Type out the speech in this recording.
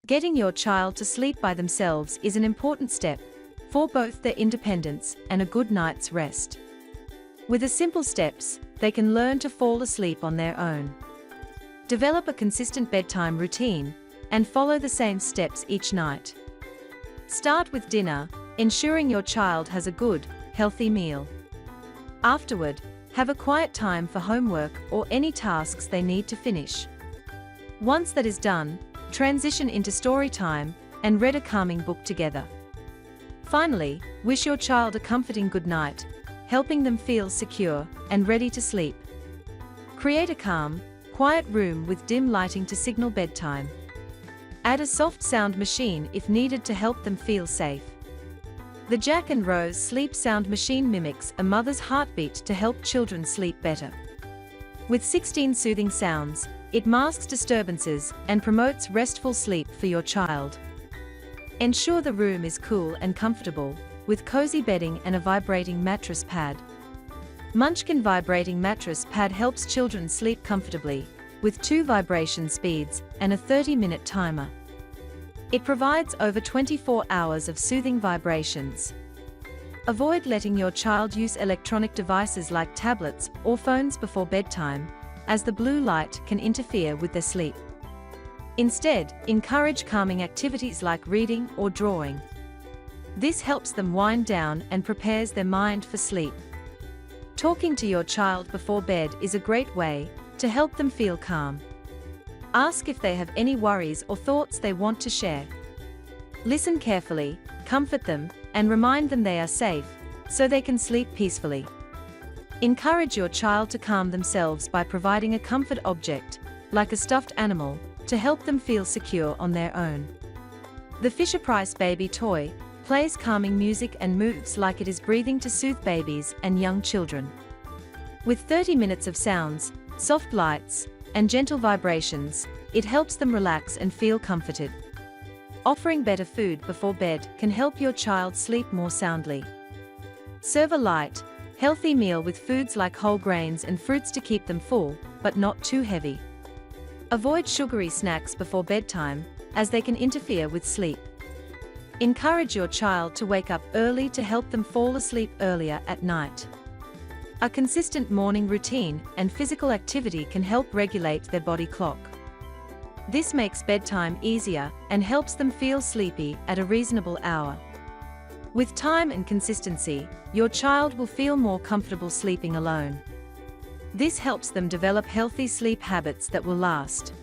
Getting your child to sleep by themselves is an important step for both their independence and a good night's rest. With the simple steps, they can learn to fall asleep on their own. Develop a consistent bedtime routine and follow the same steps each night. Start with dinner, ensuring your child has a good, healthy meal. Afterward, have a quiet time for homework or any tasks they need to finish. Once that is done, transition into story time and read a calming book together. Finally, wish your child a comforting good night, helping them feel secure and ready to sleep. Create a calm, quiet room with dim lighting to signal bedtime. Add a soft sound machine if needed to help them feel safe. The Jack and Rose sleep sound machine mimics a mother's heartbeat to help children sleep better. With 16 soothing sounds, it masks disturbances and promotes restful sleep for your child. Ensure the room is cool and comfortable, with cozy bedding and a vibrating mattress pad. Munchkin Vibrating Mattress Pad helps children sleep comfortably, with 2 vibration speeds and a 30-minute timer. It provides over 24 hours of soothing vibrations. Avoid letting your child use electronic devices like tablets or phones before bedtime, as the blue light can interfere with their sleep. Instead, encourage calming activities like reading or drawing. This helps them wind down and prepares their mind for sleep. Talking to your child before bed is a great way to help them feel calm. Ask if they have any worries or thoughts they want to share. Listen carefully, comfort them, and remind them they are safe, so they can sleep peacefully. Encourage your child to calm themselves by providing a comfort object, like a stuffed animal, to help them feel secure on their own. The Fisher-Price baby toy plays calming music and moves like it is breathing to soothe babies and young children. With 30 minutes of sounds, soft lights, and gentle vibrations, it helps them relax and feel comforted. Offering better food before bed can help your child sleep more soundly. Serve a light, healthy meal with foods like whole grains and fruits to keep them full, but not too heavy. Avoid sugary snacks before bedtime, as they can interfere with sleep. Encourage your child to wake up early to help them fall asleep earlier at night. A consistent morning routine and physical activity can help regulate their body clock. This makes bedtime easier and helps them feel sleepy at a reasonable hour. With time and consistency, your child will feel more comfortable sleeping alone. This helps them develop healthy sleep habits that will last.